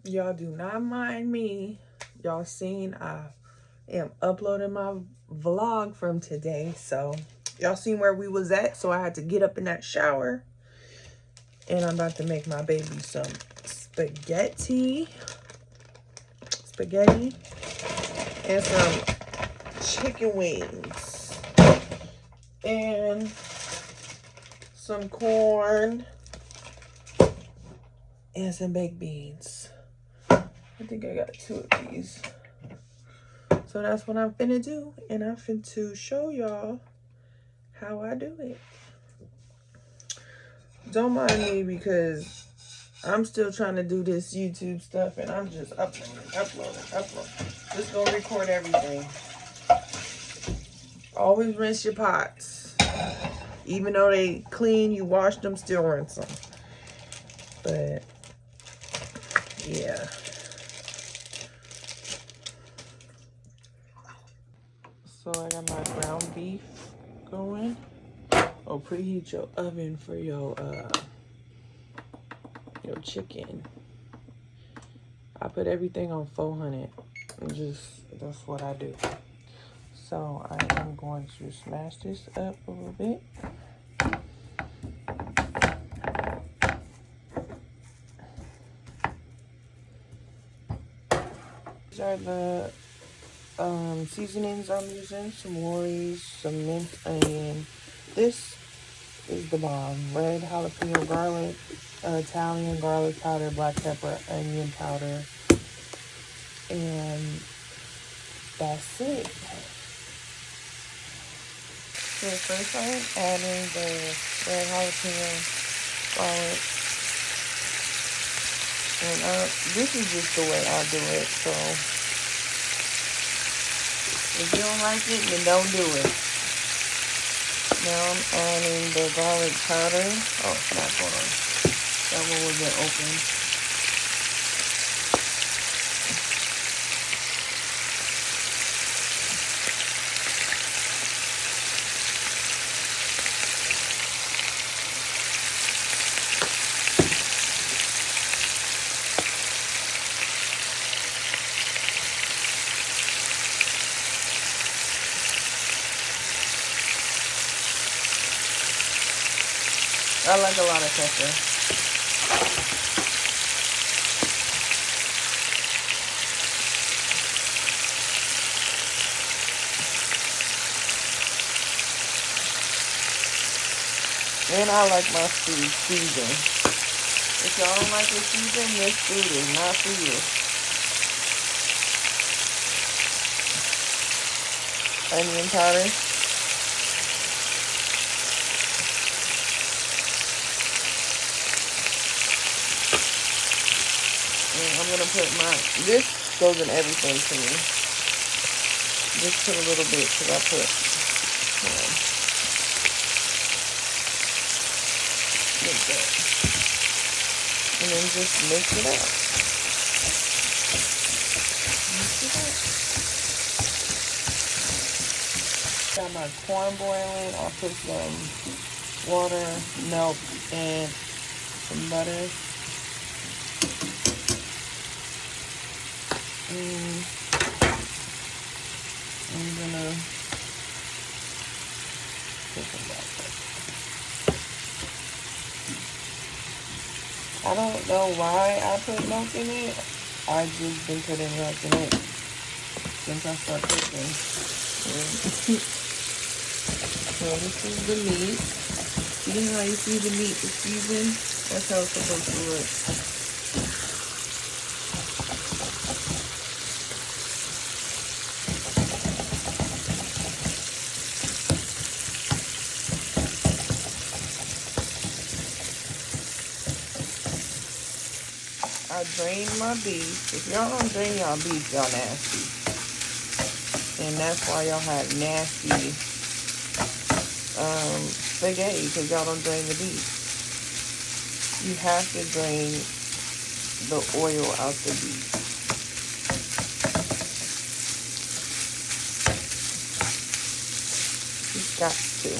Y'all do not mind me. Y'all seen I am uploading my vlog from today. So y'all seen where we was at. So I had to get up in that shower. And I'm about to make my baby some spaghetti. And some chicken wings. And some corn. And some baked beans. I think I got 2 of these. So that's what I'm finna do. And I'm finna show y'all how I do it. Don't mind me because I'm still trying to do this YouTube stuff and I'm just uploading. Just gonna record everything. Always rinse your pots. Even though they clean, you wash them, still rinse them. But yeah. So I got my ground beef going. Oh, preheat your oven for your chicken. I put everything on 400. That's what I do. So I am going to smash this up a little bit. These are the seasonings I'm using. Some Lorry's, some minced onion. This is the bomb. Red jalapeno garlic, Italian garlic powder, black pepper, onion powder, and that's it. So first I'm adding the red jalapeno garlic. And this is just the way I do it. So if you don't like it, then don't do it. Now I'm adding the garlic powder. Oh, snap, hold on. That one wasn't open. I like a lot of pepper. And I like my food seasoned. If y'all don't like your season, this food is not for you. Onion powder. And I'm gonna put this goes in everything to me. Just put a little bit because I put, like that. And then just mix it up. Got my corn boiling. I put some water, milk, and some butter. And I'm gonna put some back. I don't know why I put milk in it. I just been putting milk in it since I started cooking. So this is the meat. See how you see the meat is seasoned? That's how it's supposed to look. I drained my beef. If y'all don't drain y'all beef, y'all nasty. And that's why y'all have nasty spaghetti, because y'all don't drain the beef. You have to drain the oil out the beef. You got to.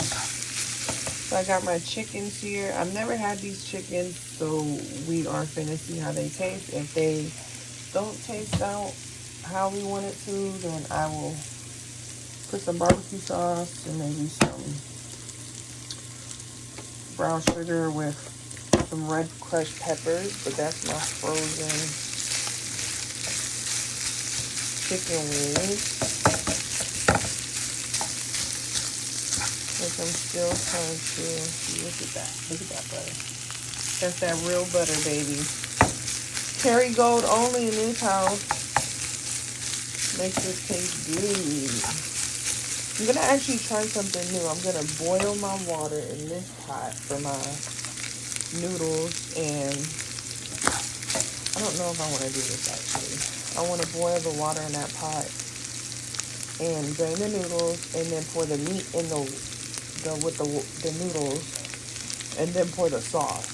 So I got my chickens here. I've never had these chickens, so we are finna see how they taste. If they don't taste out how we want it to, then I will put some barbecue sauce and maybe some brown sugar with some red crushed peppers, but that's my frozen chicken wings. Which I'm still trying to, look at that butter. That's that real butter, baby. Kerrygold only in this house. Makes this taste good. I'm gonna actually try something new. I'm gonna boil my water in this pot for my noodles, and I don't know if I want to do this actually. I want to boil the water in that pot and drain the noodles, and then pour the meat in the noodles, and then pour the sauce.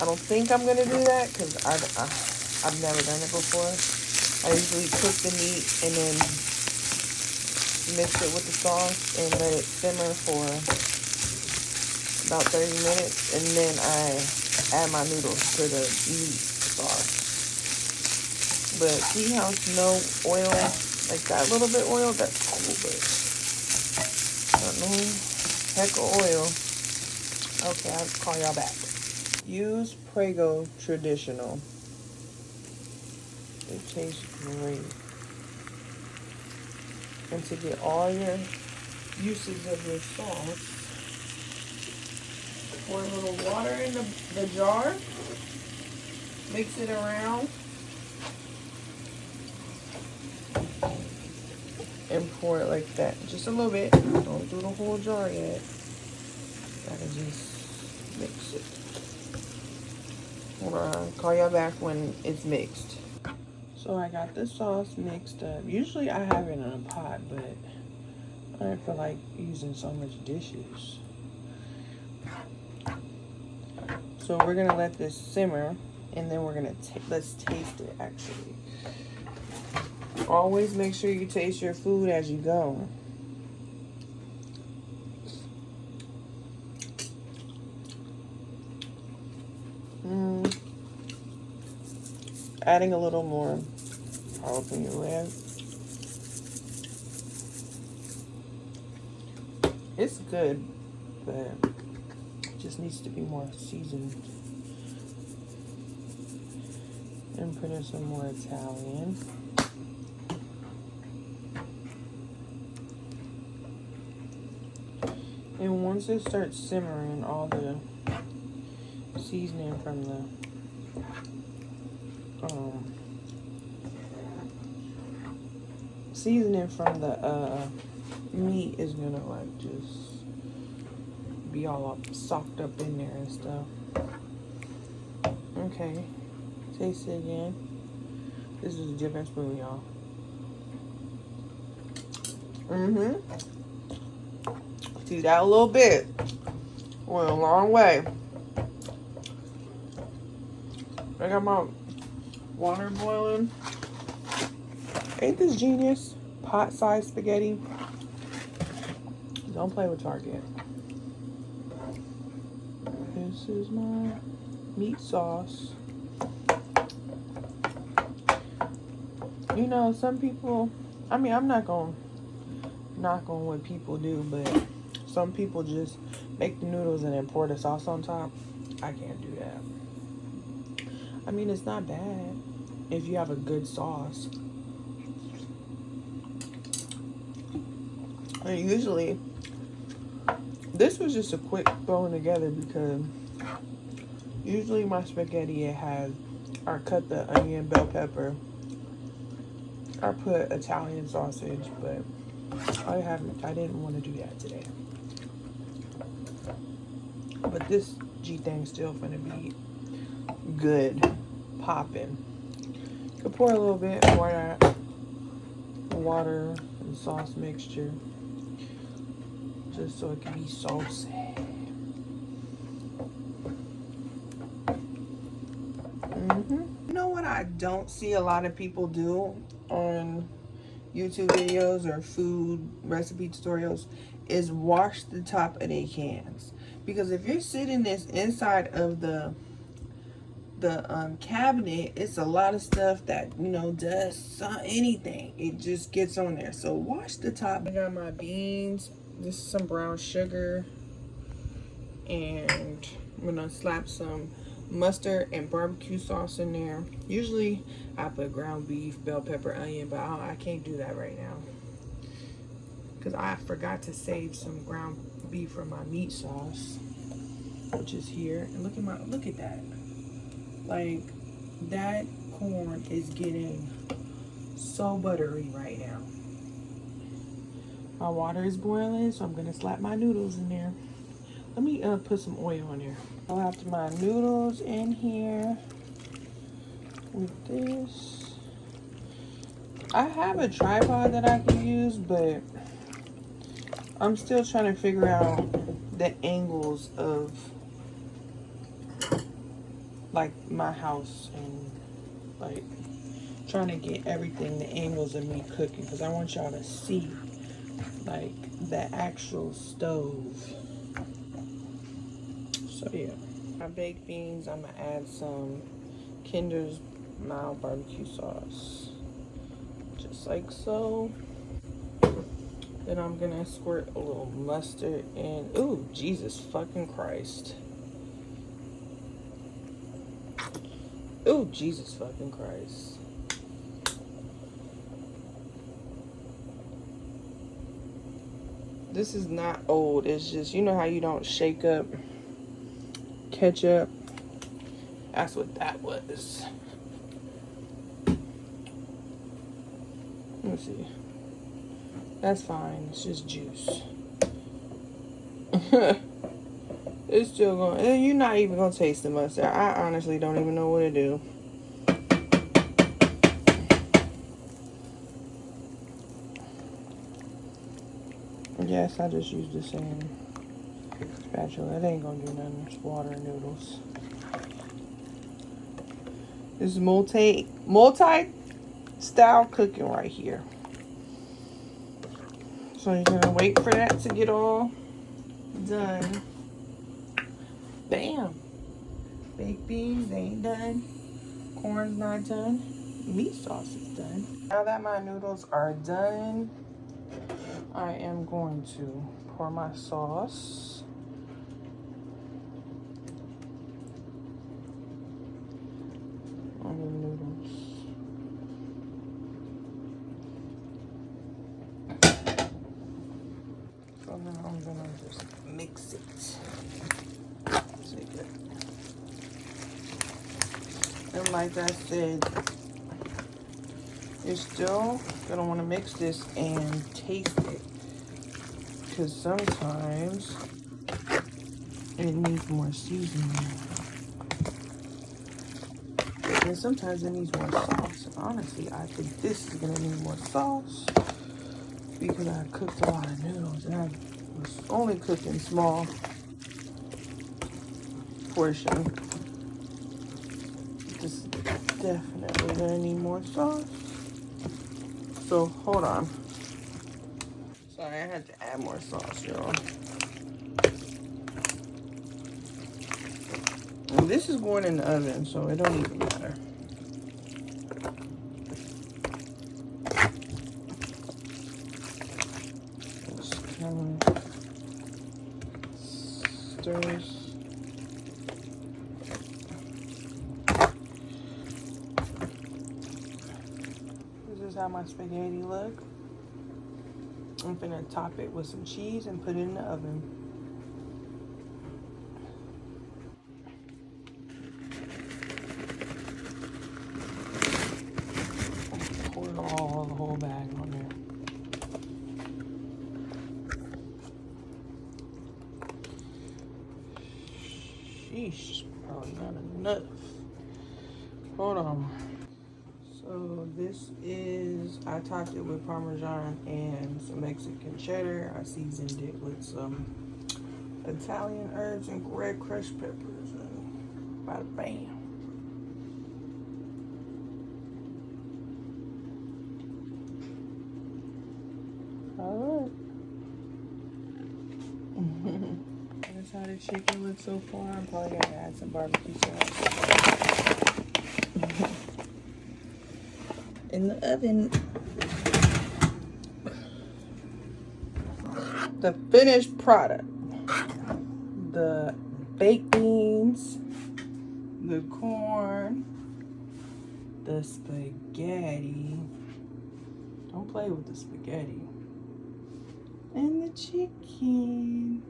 I don't think I'm gonna do that because I've never done it before. I usually cook the meat and then mix it with the sauce and let it simmer for about 30 minutes, and then I add my noodles to the meat sauce. But see how it's no oil, like that little bit oil, that's cool, but not no heck of oil. Okay, I'll call y'all back. Use Prego Traditional. It tastes great. And to get all your uses of your sauce, pour a little water in the jar, mix it around, and pour it like that. Just a little bit. Don't do the whole jar yet. Gotta just mix it. Hold on, call y'all back when it's mixed. So I got the sauce mixed up. Usually I have it in a pot, but I don't feel like using so much dishes. So we're gonna let this simmer, and then we're gonna let's taste it actually. Always make sure you taste your food as you go. Adding a little more jalapeno red. It's good, but it just needs to be more seasoned. And put in some more Italian. And once it starts simmering, all the seasoning from the meat is gonna like just be all up socked up in there and stuff. Okay, taste it again. This is a different spoon, y'all. See, that a little bit went a long way. I got my water boiling. Ain't this genius? Pot-sized spaghetti. Don't play with Target. This is my meat sauce. You know, some people, I mean, I'm not gonna knock on what people do, but some people just make the noodles and then pour the sauce on top. I can't do that. I mean, it's not bad if you have a good sauce. And usually, this was just a quick throwing together because usually my spaghetti, it has, I cut the onion, bell pepper, I put Italian sausage, but I didn't want to do that today. But this G thing's still gonna be good, popping. Could pour a little bit more of that water and sauce mixture, just so it can be saucy. You know what I don't see a lot of people do on YouTube videos or food recipe tutorials is wash the top of their cans. Because if you're sitting this inside of the cabinet, it's a lot of stuff that, you know, does anything. It just gets on there. So wash the top. I got my beans. This is some brown sugar. And I'm gonna slap some mustard and barbecue sauce in there. Usually I put ground beef, bell pepper, onion, but I can't do that right now because I forgot to save some ground beef for my meat sauce, which is here. And look at that. Like, that corn is getting so buttery right now. My water is boiling, so I'm gonna slap my noodles in there. Let me put some oil on there. I'll have my noodles in here with this. I have a tripod that I can use, but I'm still trying to figure out the angles of like my house and like trying to get everything, the angles of me cooking, because I want y'all to see like the actual stove. So yeah, my baked beans, I'm gonna add some Kinder's mild barbecue sauce, just like so. Then I'm gonna squirt a little mustard in. Ooh, Jesus fucking Christ. Ooh, Jesus fucking Christ. This is not old. It's just, you know how you don't shake up ketchup? That's what that was. Let me see. That's fine. It's just juice. It's still going. You're not even gonna taste the mustard. I honestly don't even know what to do. Yes, I just used the same spatula. It ain't gonna do nothing. It's water and noodles. This is multi-style cooking right here. So you're gonna wait for that to get all done. Bam. Baked beans, they ain't done. Corn's not done. Meat sauce is done. Now that my noodles are done, I am going to pour my sauce. On the noodles. So now I'm gonna just mix it. And like I said, you're still gonna want to mix this and taste it, because sometimes it needs more seasoning, and sometimes it needs more sauce. Honestly, I think this is gonna need more sauce because I cooked a lot of noodles and I was only cooking small portion. This is definitely gonna need more sauce. So hold on. Sorry, I had to add more sauce, y'all. And this is going in the oven, so it don't even matter. Just kind of stirs. This is how my spaghetti look. I'm gonna top it with some cheese and put it in the oven. Pour it all, the whole bag on there. Sheesh, probably not enough. Hold on. So this is, I topped it with Parmesan and some Mexican cheddar. I seasoned it with some Italian herbs and red crushed peppers. And bada bam. That's how the chicken looks so far. I'm probably gonna add some barbecue sauce in the oven. The finished product: the baked beans, the corn, the spaghetti. Don't play with the spaghetti. And the chicken.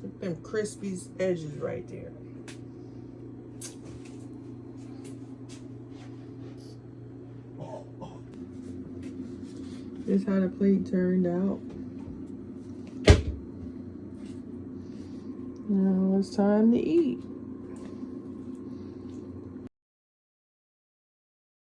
Look at them crispy edges right there. This is how the plate turned out. Now it's time to eat.